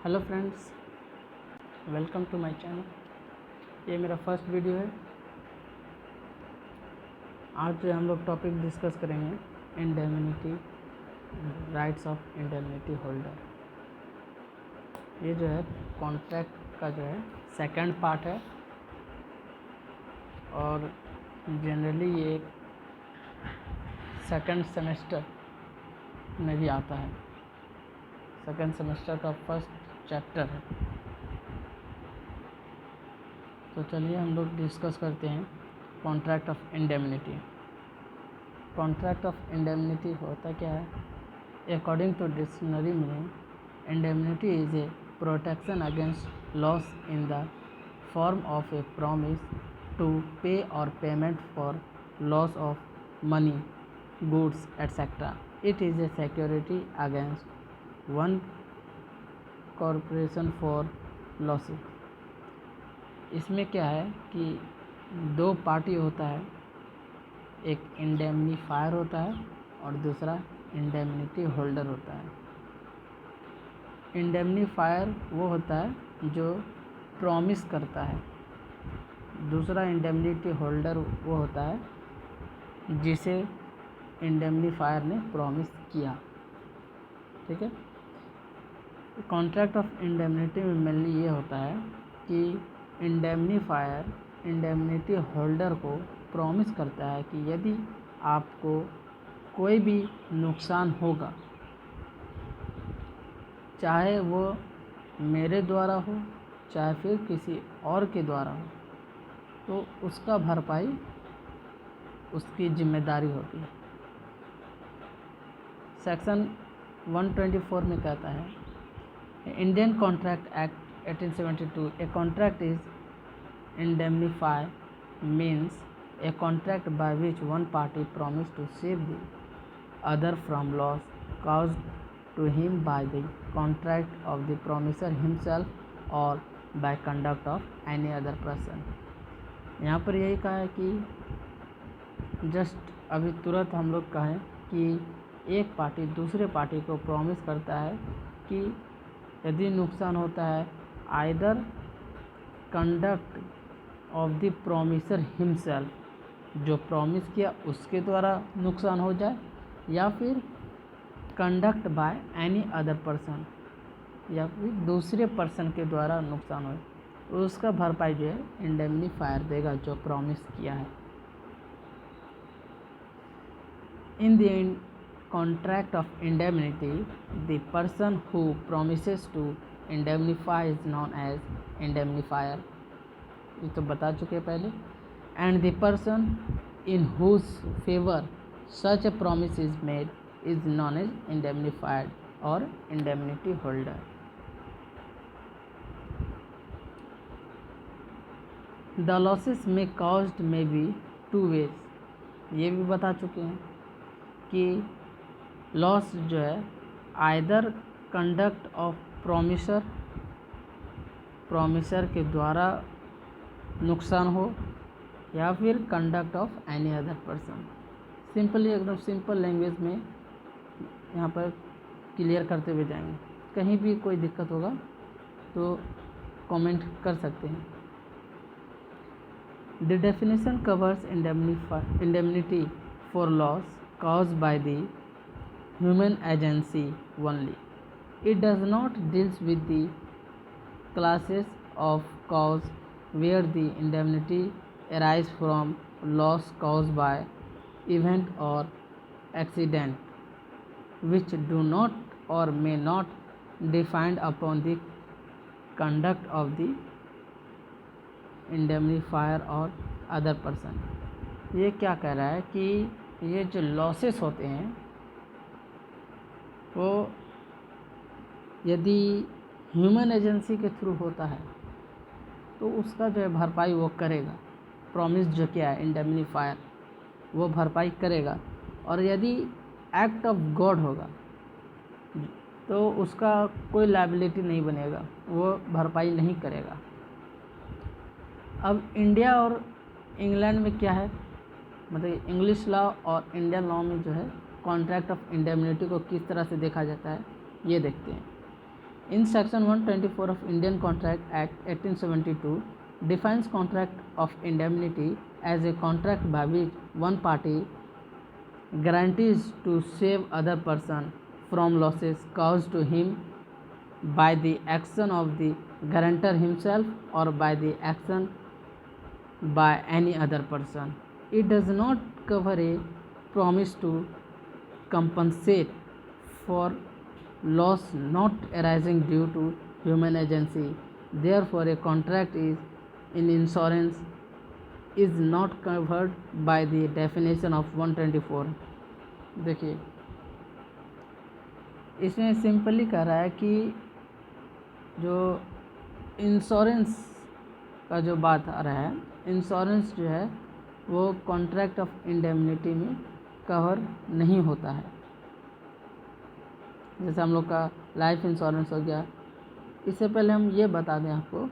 Hello friends, welcome to my channel. ये मेरा first video है। आज हम लोग टॉपिक डिस्कस करेंगे indemnity, rights of indemnity holder. ये जो है कॉन्ट्रैक्ट का जो है सेकंड पार्ट है और जनरली ये सेकंड सेमेस्टर में भी आता है। सेकंड सेमेस्टर का फर्स्ट चैप्टर है। तो चलिए हम लोग डिस्कस करते हैं contract of indemnity. Contract of indemnity होता क्या है? According to dictionary meaning, indemnity is a protection against loss in the form of a promise to pay और payment for loss of money, goods, etc. It is a security against one corporation for losses. इसमें क्या है कि दो party होता है, एक indemnifier होता है और दूसरा इंडेमनिटी होल्डर होता है। इंडेमनीफायर वो होता है जो प्रॉमिस करता है, दूसरा इंडेमनिटी होल्डर वो होता है जिसे इंडेमनीफायर ने प्रॉमिस किया। ठीक है। कॉन्ट्रैक्ट ऑफ इंडेमनिटी में मेनली ये होता है कि इंडेमनीफायर इंडेमनिटी होल्डर को प्रॉमिस करता है कि यदि आपको कोई भी नुकसान होगा, चाहे वो मेरे द्वारा हो चाहे फिर किसी और के द्वारा हो, तो उसका भरपाई उसकी जिम्मेदारी होती है। सेक्शन 124 में कहता है, Indian contract act 1872, a contract is indemnify means a contract by which one party promise to save the other from loss caused to him by the contract of the promisor himself or by conduct of any other person। यहाँ पर यही कहा है कि just अभी तुरंत हम लोग कहें कि एक पार्टी दूसरे पार्टी को प्रॉमिस करता है कि यदि नुकसान होता है, either conduct of the promiser himself, जो प्रॉमिस किया उसके द्वारा नुकसान हो जाए, या फिर conduct by any other person, या फिर दूसरे पर्सन के द्वारा नुकसान हो, तो उसका भरपाई जो है इंडेमनीफायर देगा जो प्रॉमिस किया है। In the contract of indemnity, the person who promises to indemnify is known as indemnifier, ये तो बता चुके पहले, and the person in whose favor such a promise is made is known as indemnified or indemnity holder। The losses may caused may be two ways, ये भी बता चुके हैं कि लॉस जो है आइदर कंडक्ट ऑफ प्रॉमिसर के द्वारा नुकसान हो या फिर conduct of any other person. Simply एकदम सिंपल लैंग्वेज में यहाँ पर क्लियर करते हुए जाएंगे। कहीं भी कोई दिक्कत होगा तो कमेंट कर सकते हैं। The definition covers indemnity for loss caused by the human agency only. It does not deals with the classes of cause where the indemnity arise from loss caused by event or accident which do not or may not depend upon the conduct of the indemnifier or other person। ये क्या कह रहा है कि ये जो losses होते हैं वो यदि ह्यूमन एजेंसी के थ्रू होता है तो उसका जो है भरपाई वो करेगा। प्रॉमिस जो किया है इंडेमनीफायर वो भरपाई करेगा, और यदि एक्ट ऑफ गॉड होगा तो उसका कोई लायबिलिटी नहीं बनेगा, वो भरपाई नहीं करेगा। अब इंडिया और इंग्लैंड में क्या है, मतलब इंग्लिश लॉ और इंडियन लॉ में जो है कॉन्ट्रैक्ट ऑफ इंडेमनिटी को किस तरह से देखा जाता है ये देखते हैं। In Section 124 of Indian Contract Act 1872 defines contract of indemnity as a contract by which one party guarantees to save other person from losses caused to him by the action of the guarantor himself or by the action by any other person. It does not cover a promise to compensate for loss not arising due to human agency. Therefore, a contract in insurance is not covered by the definition of 124. देखिए इसमें simply कह रहा है कि जो insurance का जो बात आ रहा है, इंश्योरेंस जो है वो कॉन्ट्रैक्ट ऑफ इंडेमनिटी में कवर नहीं होता है। जैसे हम लोग का लाइफ इंश्योरेंस हो गया। इससे पहले हम ये बता दें आपको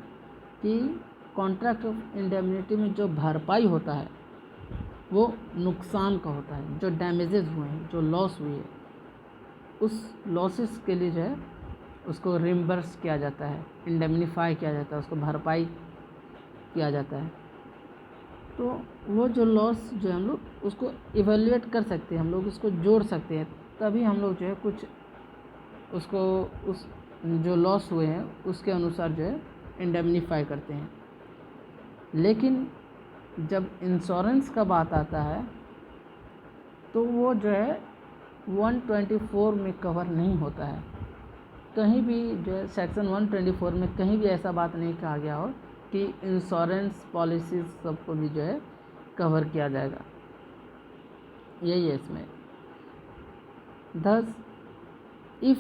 कि कॉन्ट्रैक्ट ऑफ इंडेमनिटी में जो भरपाई होता है वो नुकसान का होता है, जो डैमेजेस हुए हैं, जो लॉस हुई है, उस लॉसेस के लिए जो है उसको रिम्बर्स किया जाता है, इंडेमनीफाई किया जाता है, उसको भरपाई किया जाता है। तो वो जो लॉस जो है हम लोग उसको इवेल्युएट कर सकते हैं, हम लोग उसको जोड़ सकते हैं, तभी हम लोग जो है कुछ उसको उस जो लॉस हुए हैं उसके अनुसार जो है इंडेमनीफाई करते हैं। लेकिन जब इंश्योरेंस का बात आता है तो वो जो है 124 में कवर नहीं होता है। कहीं भी जो है सेक्शन 124 में कहीं भी ऐसा बात नहीं कहा गया हो कि इंश्योरेंस पॉलिसीज सबको भी जो है कवर किया जाएगा, यही है इसमें। Thus, if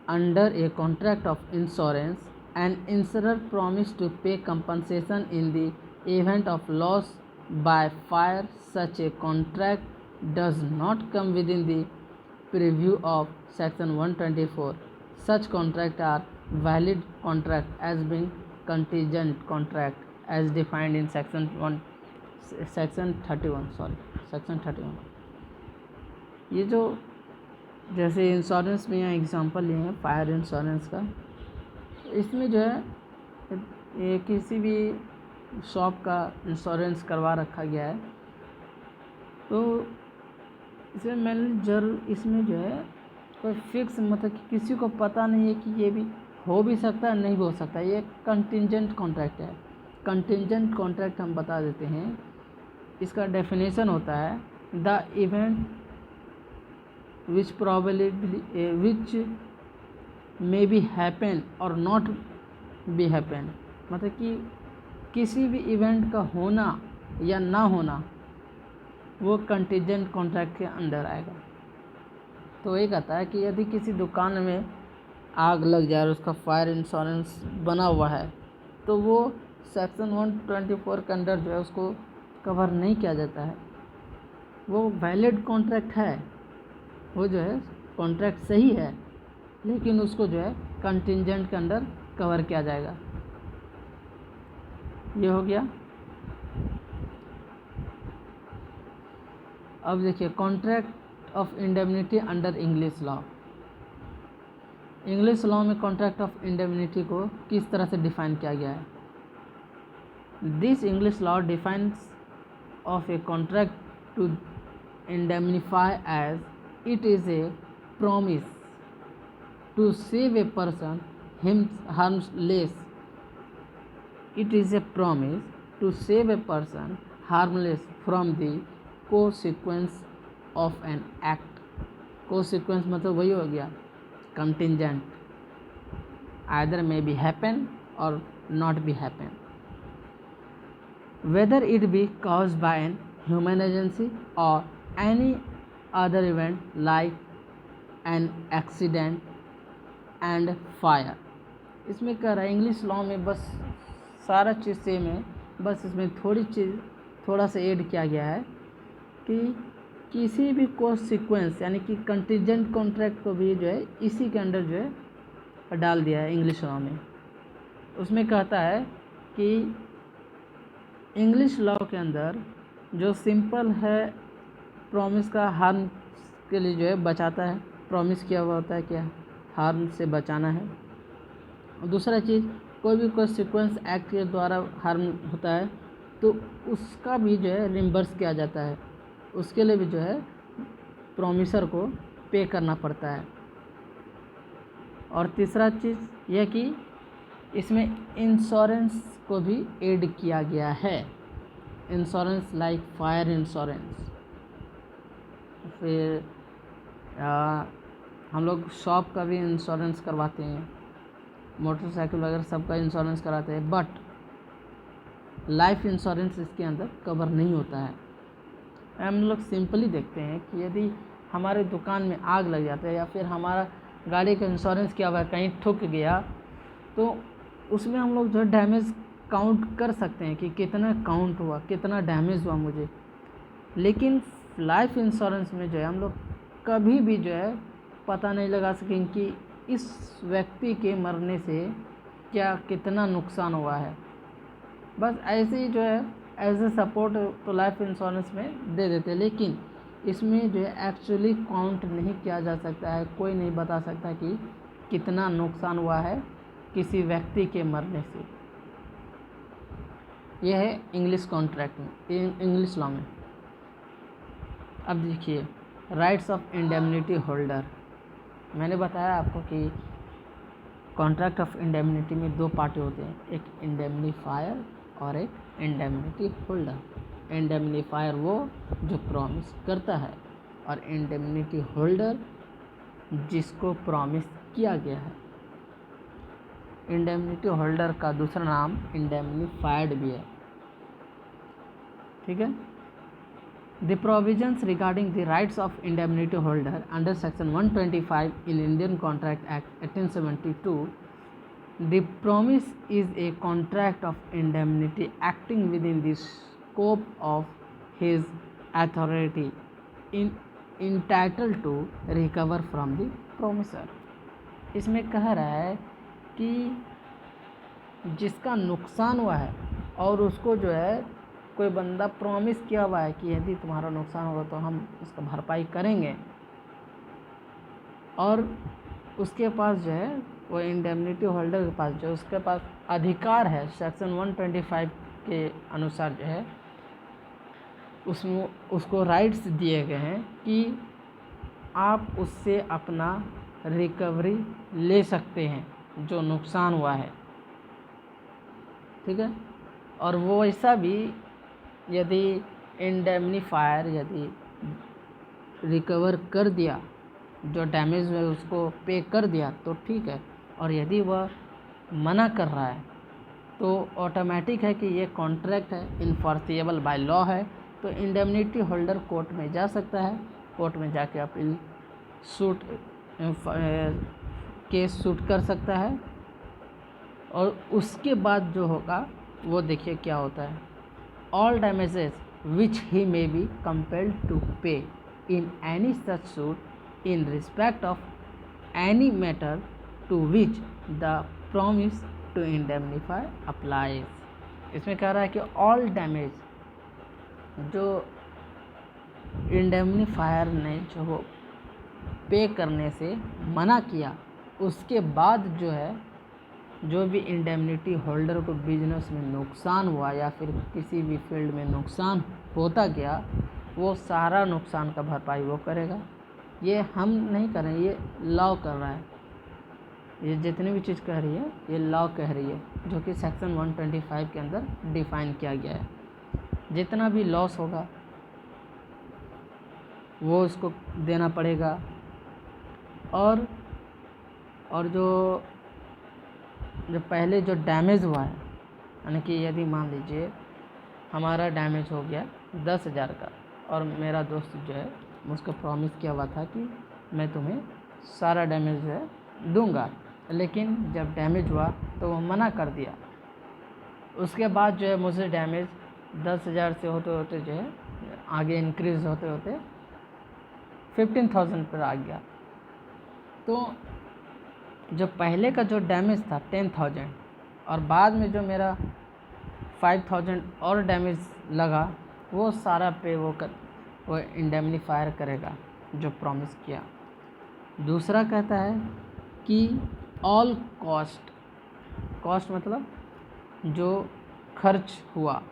under a contract of insurance, an insurer promised to pay compensation in the event of loss by fire, such a contract does not come within the purview of Section 124. Such contracts are valid contract as being contingent contract as defined in Section 31। ये जो जैसे insurance में यहाँ example लिए हैं fire insurance का, इसमें जो है ये किसी भी शॉप का इंश्योरेंस करवा रखा गया है तो इसमें मैनेजर इसमें जो है कोई फिक्स मतलब कि किसी को पता नहीं है कि ये भी हो भी सकता है नहीं भी हो सकता है, ये कंटिंजेंट कॉन्ट्रैक्ट है। कंटिंजेंट कॉन्ट्रैक्ट हम बता देते हैं, इसका डेफिनेशन होता है the event which may be happen or not be happen, मतलब कि किसी भी इवेंट का होना या ना होना वो कंटिजेंट कॉन्ट्रैक्ट के अंडर आएगा। तो ये कहता है कि यदि किसी दुकान में आग लग जाए और उसका फायर इंश्योरेंस बना हुआ है तो वो सेक्शन 124 के अंडर जो है उसको कवर नहीं किया जाता है। वो वैलिड कॉन्ट्रैक्ट है, वो जो है कॉन्ट्रैक्ट सही है, लेकिन उसको जो है कंटिंजेंट के अंडर कवर किया जाएगा। ये हो गया। अब देखिए contract of indemnity under English law. English law में कॉन्ट्रैक्ट ऑफ इंडेमनिटी को किस तरह से डिफाइन किया गया है? This English law defines of a contract to indemnify as it is a promise to save a person harmless. It is a promise to save a person harmless from the consequence of an act. Consequence मतलब वही हो गया contingent, either may be happen or not be happen, whether it be caused by an human agency or any other event like an accident and fire। इसमें कह रहा है English law में बस सारा चीज़ सेम है, बस इसमें थोड़ा सा ऐड किया गया है कि किसी भी कॉन्सिक्वेंस यानी कि कंटिजेंट कॉन्ट्रैक्ट को भी जो है इसी के अंडर जो है डाल दिया है इंग्लिश लॉ में। उसमें कहता है कि इंग्लिश लॉ के अंदर जो सिंपल है प्रॉमिस का हार्म के लिए जो है बचाता है, प्रॉमिस किया हुआ होता है क्या हार्म से बचाना है, दूसरा चीज़, कोई भी सीक्वेंस एक्ट के द्वारा हार्म होता है तो उसका भी जो है रिम्बर्स किया जाता है, उसके लिए भी जो है प्रॉमिसर को पे करना पड़ता है। और तीसरा चीज़ यह कि इसमें इंश्योरेंस को भी ऐड किया गया है, इंश्योरेंस लाइक फायर इंश्योरेंस। फिर हम लोग शॉप का भी इंश्योरेंस करवाते हैं, मोटरसाइकिल वगैरह सबका इंश्योरेंस कराते हैं, बट लाइफ इंश्योरेंस इसके अंदर कवर नहीं होता है। हम लोग सिंपली देखते हैं कि यदि हमारे दुकान में आग लग जाता है या फिर हमारा गाड़ी का इंश्योरेंस किया हुआ है, कहीं ठुक गया, तो उसमें हम लोग जो है डैमेज काउंट कर सकते हैं कि कितना काउंट हुआ, कितना डैमेज हुआ मुझे। लेकिन लाइफ इंश्योरेंस में जो है हम लोग कभी भी जो है पता नहीं लगा सकेंगे कि इस व्यक्ति के मरने से क्या कितना नुकसान हुआ है। बस ऐसे ही जो है एज ए सपोर्ट तो लाइफ इंश्योरेंस में दे देते हैं, लेकिन इसमें जो है एक्चुअली काउंट नहीं किया जा सकता है। कोई नहीं बता सकता कि कितना नुकसान हुआ है किसी व्यक्ति के मरने से। यह है इंग्लिश कॉन्ट्रैक्ट में, इंग्लिश लॉ में। अब देखिए राइट्स ऑफ इंडेमनिटी होल्डर। मैंने बताया आपको कि कॉन्ट्रैक्ट ऑफ इंडेमनिटी में दो पार्टी होते हैं, एक इंडेमनीफायर और एक इंडेमनिटी होल्डर। इंडेमनीफायर वो जो प्रॉमिस करता है और इंडेमनिटी होल्डर जिसको प्रॉमिस किया गया है। इंडेमनिटी होल्डर का दूसरा नाम इंडेमनीफाइड भी है, ठीक है। The provisions regarding the rights of indemnity holder under Section 125 in Indian Contract Act 1872, the promise is a contract of indemnity acting within the scope of his authority entitled to recover from the promisor। इसमें कह रहा है कि जिसका नुकसान हुआ है और उसको जो है कोई बंदा प्रॉमिस किया हुआ है कि यदि तुम्हारा नुकसान होगा तो हम उसका भरपाई करेंगे, और उसके पास जो है वो इंडेमनिटी होल्डर के पास जो उसके पास अधिकार है सेक्शन 125 के अनुसार जो है उसमें उसको राइट्स दिए गए हैं कि आप उससे अपना रिकवरी ले सकते हैं जो नुकसान हुआ है, ठीक है। और वो ऐसा भी यदि इंडेमनीफायर यदि रिकवर कर दिया, जो डैमेज है उसको पे कर दिया तो ठीक है, और यदि वह मना कर रहा है तो ऑटोमेटिक है कि ये कॉन्ट्रैक्ट है, इन्फोर्सेबल बाय लॉ है, तो इंडेमनिटी होल्डर कोर्ट में जा सकता है, कोर्ट में जाके अपील सूट केस सूट कर सकता है। और उसके बाद जो होगा वो देखिए क्या होता है। All damages which he may be compelled to pay in any such suit in respect of any matter to which the promise to indemnify applies। इसमें कह रहा है कि all damage जो इंडेमनीफायर ने जो पे करने से मना किया उसके बाद जो है जो भी इंडेमनिटी होल्डर को बिजनेस में नुकसान हुआ या फिर किसी भी फील्ड में नुकसान होता गया, वो सारा नुकसान का भरपाई वो करेगा। ये हम नहीं कर रहे हैं, ये लॉ कर रहा है। ये जितनी भी चीज़ कह रही है ये लॉ कह रही है, जो कि सेक्शन 125 के अंदर डिफाइन किया गया है। जितना भी लॉस होगा वो उसको देना पड़ेगा। और जो पहले जो डैमेज हुआ है, यानी कि यदि मान लीजिए हमारा डैमेज हो गया 10,000 का और मेरा दोस्त जो है मुझको प्रॉमिस किया हुआ था कि मैं तुम्हें सारा डैमेज जो है दूंगा, लेकिन जब डैमेज हुआ तो वो मना कर दिया। उसके बाद जो है मुझे डैमेज 10,000 से होते होते जो है आगे इंक्रीज़ होते होते 15,000 पर आ गया। तो जो पहले का जो डैमेज था 10,000 और बाद में जो मेरा 5,000 और डैमेज लगा वो सारा पे वो इंडेमनीफायर करेगा जो प्रॉमिस किया। दूसरा कहता है कि ऑल कॉस्ट कॉस्ट मतलब जो खर्च हुआ,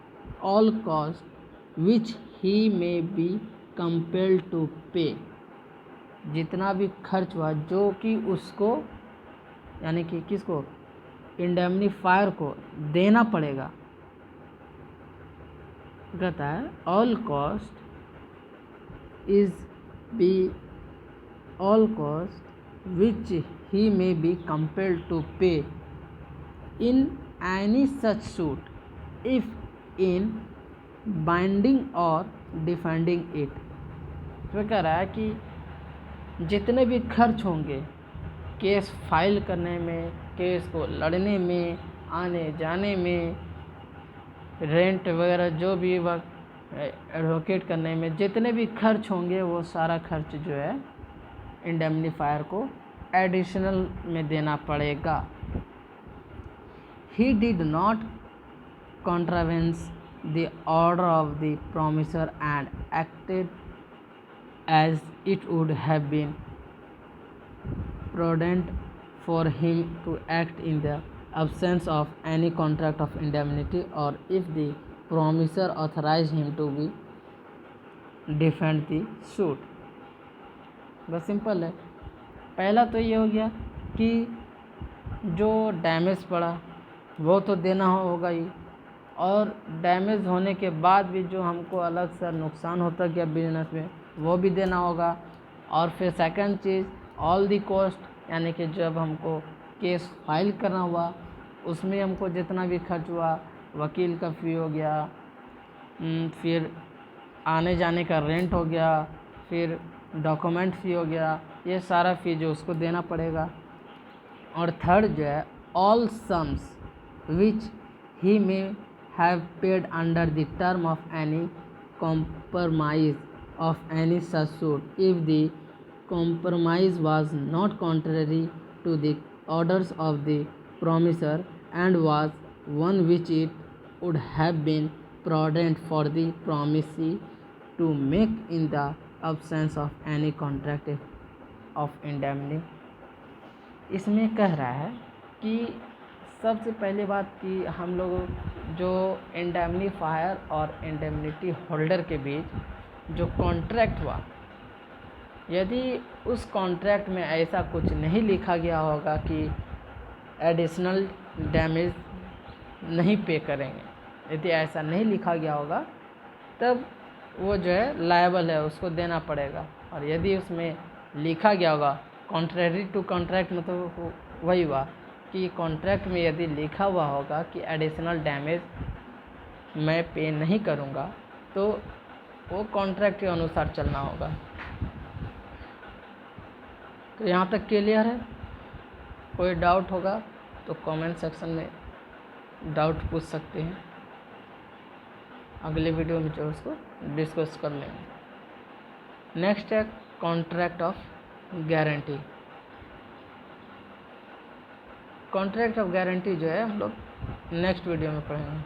all cost which he may be compelled to pay, जितना भी खर्च हुआ जो कि उसको यानी कि किसको, इंडेमनीफायर को देना पड़ेगा। कहता है all cost which he may be compelled to pay in any such suit if in binding or defending it. तो कह रहा है कि जितने भी खर्च होंगे केस फाइल करने में, केस को लड़ने में, आने जाने में, रेंट वगैरह जो भी वक्त एडवोकेट करने में जितने भी खर्च होंगे वो सारा खर्च जो है इंडेमनीफायर को एडिशनल में देना पड़ेगा। He did not contravene the order of the promisor and acted as it would have been prudent for him to act in the absence of any contract of indemnity or if the promisor authorized him to be defend the suit। बस simple है। पहला तो ये हो गया कि जो damage पड़ा वो तो देना होगा ही, और डैमेज होने के बाद भी जो हमको अलग से नुकसान होता गया बिजनेस में वो भी देना होगा। और फिर second cheese all the cost, यानी कि जब हमको केस फाइल करना हुआ उसमें हमको जितना भी खर्च हुआ, वकील का फ़ी हो गया, फिर आने जाने का रेंट हो गया, फिर डॉक्यूमेंट फ़ी हो गया, ये सारा फ़ी जो उसको देना पड़ेगा। और थर्ड जो है all sums which he may have paid under the term of any compromise of any such suit if the compromise was not contrary to the orders of the promisor and was one which it would have been prudent for the promisee to make in the absence of any contract of indemnity। इसमें कह रहा है कि सबसे पहली बात कि हम लोग जो इंडेमनीफायर और इंडेमनिटी होल्डर के बीच जो कॉन्ट्रैक्ट हुआ, यदि उस कॉन्ट्रैक्ट में ऐसा कुछ नहीं लिखा गया होगा कि एडिशनल डैमेज नहीं पे करेंगे, यदि ऐसा नहीं लिखा गया होगा तब वो जो है लायबल है, उसको देना पड़ेगा। और यदि उसमें लिखा गया होगा कॉन्ट्रेरी टू कॉन्ट्रैक्ट, मतलब वही हुआ कि कॉन्ट्रैक्ट में यदि लिखा हुआ होगा कि एडिशनल डैमेज मैं पे नहीं करूँगा तो वो कॉन्ट्रैक्ट के अनुसार चलना होगा। तो यहाँ तक क्लियर है? कोई डाउट होगा तो कमेंट सेक्शन में डाउट पूछ सकते हैं, अगले वीडियो में जो उसको डिस्कस कर लेंगे। नेक्स्ट है contract of guarantee. Contract of guarantee जो है हम लोग नेक्स्ट वीडियो में पढ़ेंगे।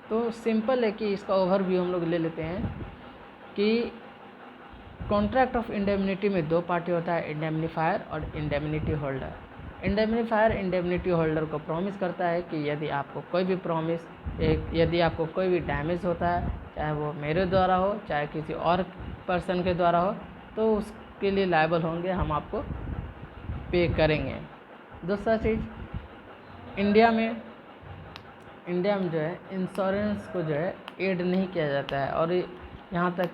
तो सिंपल है कि इसका ओवरव्यू हम लोग ले लेते हैं कि कॉन्ट्रैक्ट ऑफ इंडेमनिटी में दो पार्टी होता है, इंडेमनीफायर और indemnity holder. Indemnifier indemnity holder को प्रॉमिस करता है कि यदि आपको कोई भी डैमेज होता है, चाहे वो मेरे द्वारा हो चाहे किसी और पर्सन के द्वारा हो, तो उसके लिए लायबल होंगे, हम आपको पे करेंगे। दूसरा चीज़, इंडिया में जो है इंश्योरेंस को जो है एड नहीं किया जाता है, और यहाँ तक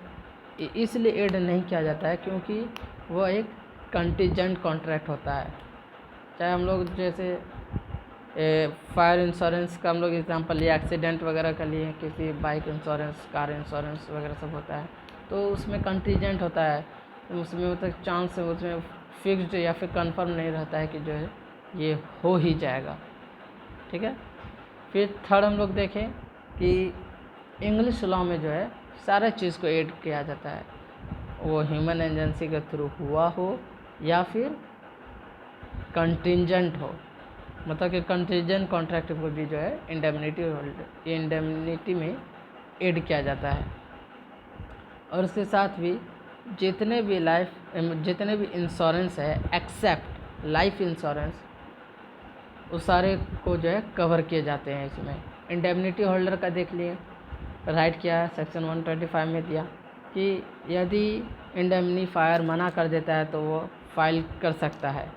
इसलिए एड नहीं किया जाता है क्योंकि वो एक कंटीजेंट कॉन्ट्रैक्ट होता है। चाहे हम लोग जैसे फायर इंश्योरेंस का हम लोग एग्जांपल लिए, एक्सीडेंट वगैरह का लिए, किसी बाइक इंश्योरेंस, कार इंश्योरेंस वगैरह सब होता है, तो उसमें कंटीजेंट होता है, उसमें मतलब चांस है, उसमें फिक्स्ड या फिर कंफर्म नहीं रहता है कि जो है ये हो ही जाएगा। ठीक है। फिर थर्ड हम लोग देखें कि इंग्लिश लॉ में जो है सारे चीज़ को ऐड किया जाता है, वो ह्यूमन एजेंसी के थ्रू हुआ हो या फिर कंटिजेंट हो, मतलब कि कंटिजेंट कॉन्ट्रैक्ट को भी जो है इंडेमनिटी में ऐड किया जाता है। और उसके साथ भी जितने भी इंश्योरेंस है एक्सेप्ट लाइफ इंश्योरेंस, उस सारे को जो है कवर किए जाते हैं इसमें। इंडेमनिटी होल्डर का देख लिए, राइट किया है सेक्शन 125 में दिया कि यदि इंडेमनीफायर मना कर देता है तो वो फाइल कर सकता है।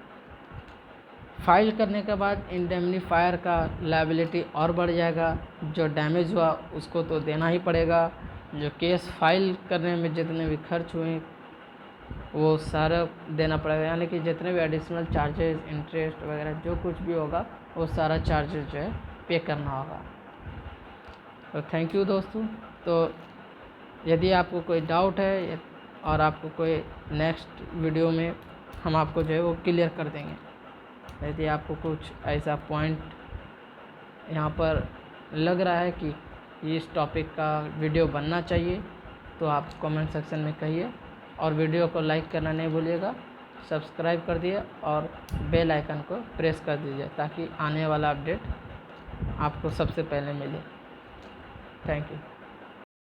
फाइल करने के बाद इंडेमनीफायर का लायबिलिटी और बढ़ जाएगा, जो डैमेज हुआ उसको तो देना ही पड़ेगा, जो केस फाइल करने में जितने भी खर्च हुए वो सारा देना पड़ेगा, यानी कि जितने भी एडिशनल चार्जेस, इंटरेस्ट वगैरह जो कुछ भी होगा वो सारा चार्जेस जो है पे करना होगा। तो थैंक यू दोस्तों। तो यदि आपको कोई डाउट है और आपको कोई नेक्स्ट वीडियो में हम आपको जो है वो क्लियर कर देंगे। यदि आपको कुछ ऐसा पॉइंट यहाँ पर लग रहा है कि इस टॉपिक का वीडियो बनना चाहिए तो आप कमेंट सेक्शन में कहिए, और वीडियो को लाइक करना नहीं भूलिएगा, सब्सक्राइब कर दिए और बेल आइकन को प्रेस कर दीजिए ताकि आने वाला अपडेट आपको सबसे पहले मिले। Thank you.